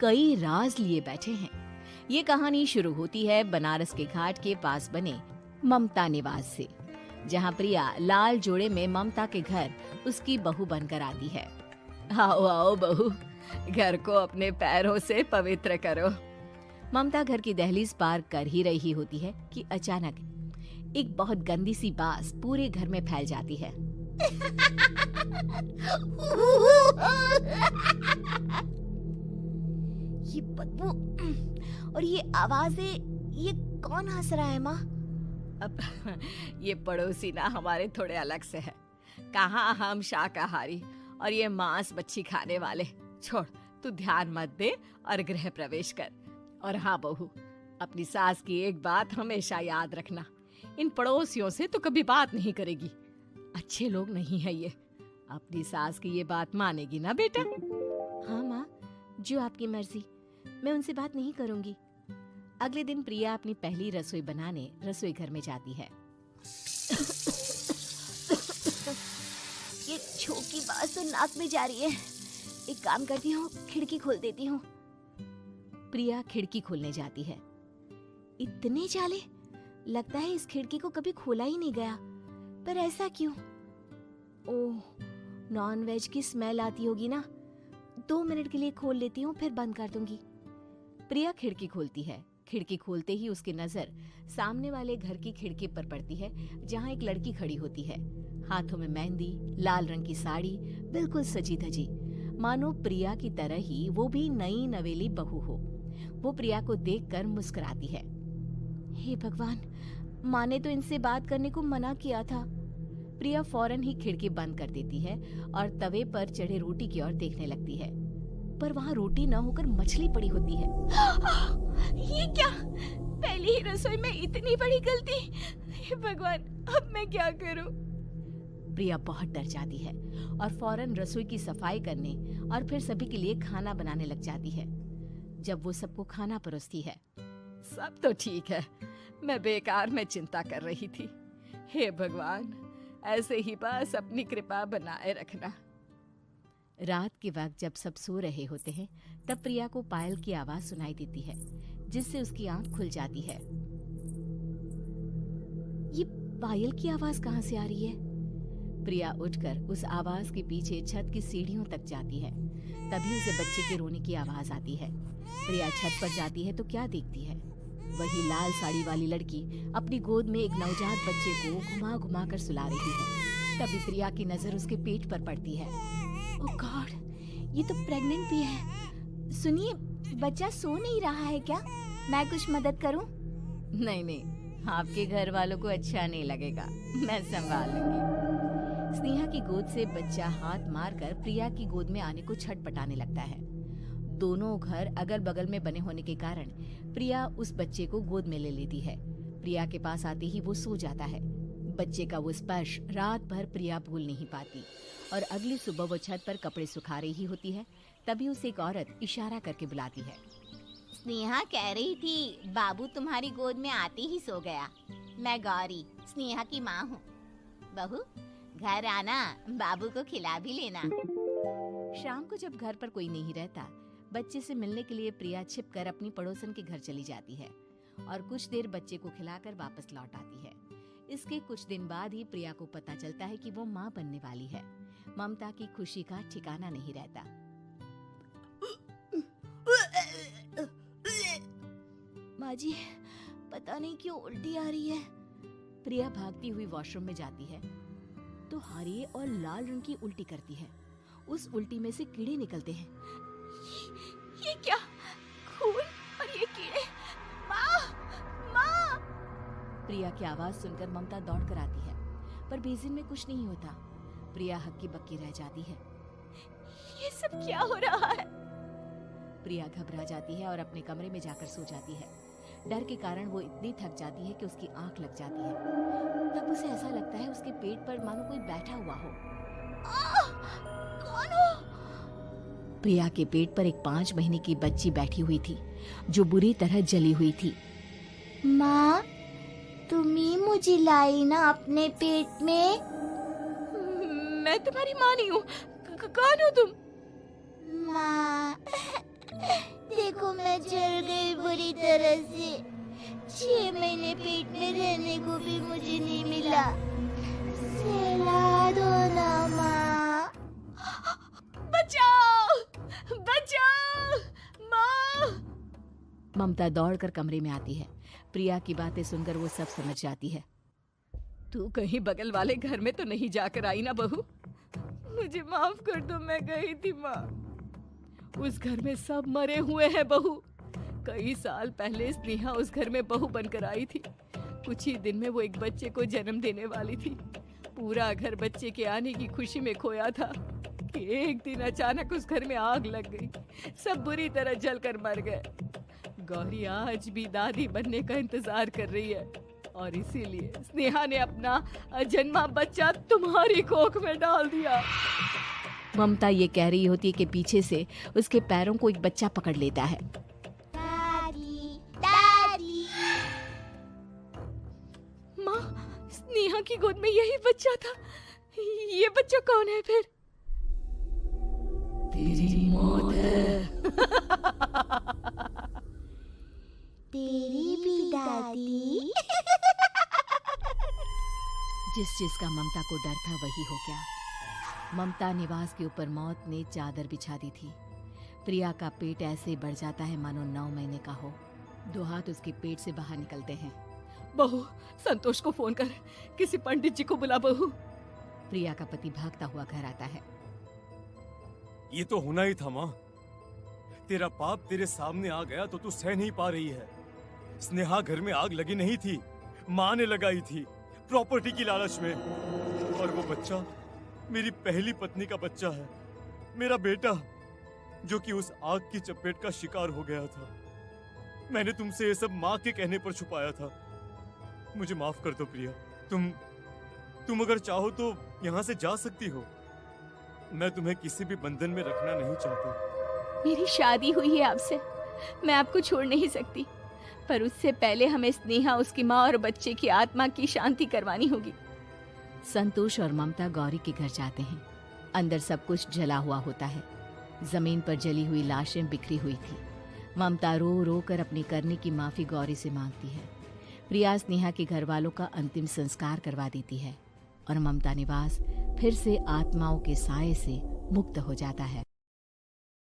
कई राज लिए बैठे हैं। ये कहानी शुरू होती है बनारस के घाट के पास बने ममता निवास से, जहाँ प्रिया लाल जोड़े में ममता के घर उसकी बहू बनकर आती है। आओ आओ बहू, घर को अपने पैरों से पवित्र करो। ममता घर की दहलीज पार कर ही रही होती है कि अचानक एक बहुत गंदी सी बास पूरे घर में फैल जाती है। ये बदबू और ये आवाजें, ये कौन हंस रहा है माँ? अब ये पड़ोसी ना हमारे थोड़े अलग से है। कहाँ हम शाकाहारी और ये मांस मच्छी खाने वाले। छोड़, तू ध्यान मत दे और गृह प्रवेश कर। और हाँ बहू, अपनी सास की एक बात हमेशा याद रखना, इन पड़ोसियों से तो कभी बात नहीं करेगी। अच्छे लोग नहीं है ये। अपनी सास की ये बात मानेगी ना बेटा? हाँ माँ, जो आपकी मर्जी, मैं उनसे बात नहीं करूंगी। अगले दिन प्रिया अपनी पहली रसोई बनाने रसोई घर में जाती है। ये छोकी बात तो नाक में जा रही है। एक काम करती हूँ, खिड़की खोल देती हूँ। प्रिया खिड़की खोलने जाती है। इतने जाले, लगता है इस खिड़की को कभी खोला ही नहीं गया। पर ऐसा क्यों? ओह, नॉन वेज की स्मेल आती होगी ना। 2 मिनट के लिए खोल लेती हूँ, फिर बंद कर दूंगी। प्रिया खिड़की खोलती है। खिड़की खोलते ही उसकी नजर सामने वाले घर की खिड़की पर पड़ती है, जहाँ एक लड़की खड़ी होती है। हाथों में मेहंदी, लाल रंग की साड़ी, बिल्कुल सजी धजी, मानो प्रिया की तरह ही वो भी नई नवेली बहू हो। वो प्रिया को देखकर मुस्कुराती है। हे भगवान, माँ ने तो इनसे बात करने को मना किया था। प्रिया फौरन ही खिड़की बंद कर देती है और तवे पर चढ़े रोटी की ओर देखने लगती है, पर वहाँ रोटी न होकर मछली पड़ी होती है। ये क्या? पहली ही रसोई में इतनी बड़ी गलती! हे भगवान, अब मैं क्या करूं? प्रिया बहुत डर जाती है और फौरन रसोई की सफाई करने और फिर सभी के लिए खाना बनाने लग जाती है। जब वो सबको खाना परोसती है, सब तो ठीक है, मैं बेकार में चिंता कर रही थी। हे भगवान, ऐसे ही बस अपनी कृपा बनाए रखना। रात के वक्त जब सब सो रहे होते हैं, तब प्रिया को पायल की आवाज सुनाई देती है, जिससे उसकी आंख खुल जाती है। ये पायल की आवाज कहाँ से आ रही है? प्रिया उठकर उस आवाज के पीछे छत की सीढ़ियों तक जाती है। तभी उसे बच्चे के रोने की आवाज आती है। प्रिया छत पर जाती है तो क्या देखती है? वही लाल साड़ी वाली लड़की अपनी गोद में एक नवजात बच्चे को घुमा घुमा कर सुला रही है। तभी प्रिया की नजर उसके पेट पर पड़ती है। ओह गॉड, ये तो प्रेग्नेंट भी है। सुनिए, बच्चा सो नहीं रहा है क्या? मैं कुछ मदद करूं? नहीं नहीं, आपके घर वालों को अच्छा नहीं लगेगा, मैं संभाल लूंगी। स्नेहा की गोद से बच्चा हाथ मारकर प्रिया की गोद में आने को छटपटाने लगता है। दोनों घर अगल बगल में बने होने के कारण प्रिया उस बच्चे को गोद में ले लेती है। प्रिया के पास आते ही वो सो जाता है। बच्चे का वो स्पर्श रात भर प्रिया भूल नहीं पाती और अगली सुबह वो छत पर कपड़े सुखा रही होती है। तभी उसे एक औरत इशारा करके बुलाती है। स्नेहा कह रही थी बाबू तुम्हारी गोद में आते ही सो गया। मैं गौरी, स्नेहा की माँ हूँ। बहू, घर आना, बाबू को खिला भी लेना। शाम को जब घर पर कोई नहीं रहता, बच्चे से मिलने के लिए प्रिया छिपकर अपनी पड़ोसन के घर चली जाती है और कुछ देर बच्चे को खिलाकर वापस लौट आती है। इसके कुछ दिन बाद ही प्रिया को पता चलता है कि वो माँ बनने वाली है। ममता की खुशी का ठिकाना नहीं रहता। माँ जी, पता नहीं क्यों उल्टी आ रही है। प्रिया भागती हुई वॉशरूम में जाती है तो हरे और लाल रंग की उल्टी करती है। उस उल्टी में से कीड़े निकलते हैं। ये क्या? खून और ये कीड़े! माँ! माँ! प्रिया की आवाज सुनकर ममता दौड़ कर आती है, पर बेसिन में कुछ नहीं होता। प्रिया हक्की बक्की रह जाती है। ये सब क्या हो रहा है? प्रिया घबरा जाती है और अपने कमरे में जाकर सो जाती है। डर के कारण वो इतनी थक जाती है कि उसकी आंख लग जाती है। तब उसे ऐसा लगता है उसके पेट पर मानो कोई बैठा हुआ हो। कौन हो? प्रिया के पेट पर एक 5 महीने की बच्ची बैठी हुई थी, जो बुरी तरह जली हुई थी। माँ, तुम ही मुझे लाई ना अपने पेट में? मैं तुम्हारी माँ नहीं हूँ। कौन हो तुम? माँ, देखो मैं जल गई बुरी तरह से। 6 महीने पेट में रहने को भी मुझे नहीं मिला। सहला दो ना माँ। बचाओ, बचाओ, माँ। ममता दौड़कर कमरे में आती है। प्रिया की बातें सुनकर वो सब समझ जाती है। तू कहीं बगल वाले घर में तो नहीं जाकर आई ना बहू? मुझे माफ कर दो, मैं गई थी माँ। उस घर में सब मरे हुए हैं बहू। कई साल पहले स्नेहा उस घर में बहू बनकर आई थी। कुछ ही दिन में वो एक बच्चे को जन्म देने वाली थी। पूरा घर बच्चे के आने की खुशी में खोया था कि एक दिन अचानक उस घर में आग लग गई। सब बुरी तरह जलकर मर गए। गौरी आज भी दादी बनने का इंतजार कर रही है और इसीलिए स्नेहा ने अपना अजन्मा बच्चा तुम्हारी कोख में डाल दिया। ममता ये कह रही होती है कि पीछे से उसके पैरों को एक बच्चा पकड़ लेता है। दादी, दादी। माँ, स्नेहा की गोद में यही बच्चा था। ये बच्चा कौन है फिर? तेरी मौत है। तेरी भी दादी। जिस चीज का ममता को डर था वही हो गया। ममता निवास के ऊपर मौत ने चादर बिछा दी थी। प्रिया का पेट ऐसे बढ़ जाता है मानो 9 महीने का हो। 2 हाथ उसके पेट से बाहर निकलते हैं। बहू, संतोष को फोन कर, किसी पंडित जी को बुला बहू। प्रिया का पति भागता हुआ घर आता है। ये तो होना ही था माँ। तेरा पाप तेरे सामने आ गया तो तू सह नहीं पा रही है। स्नेहा घर में आग लगी नहीं थी, माँ ने लगाई थी, प्रॉपर्टी की लालच में। और वो बच्चा मेरी पहली पत्नी का बच्चा है, मेरा बेटा, जो कि उस आग की चपेट का शिकार हो गया था। मैंने तुमसे ये सब माँ के कहने पर छुपाया था। मुझे माफ कर दो प्रिया। तुम अगर चाहो तो यहाँ से जा सकती हो। मैं तुम्हें किसी भी बंधन में रखना नहीं चाहता। मेरी शादी हुई है आपसे, मैं आपको छोड़ नहीं सकती, पर उससे पहले हमें स्नेहा, उसकी माँ और बच्चे की आत्मा की शांति करवानी होगी। संतोष और ममता गौरी के घर जाते हैं। अंदर सब कुछ जला हुआ होता है। जमीन पर जली हुई लाशें बिखरी हुई थी। ममता रो रो कर अपनी करने की माफी गौरी से मांगती है। प्रिया स्नेहा के घर वालों का अंतिम संस्कार करवा देती है और ममता निवास फिर से आत्माओं के साए से मुक्त हो जाता है।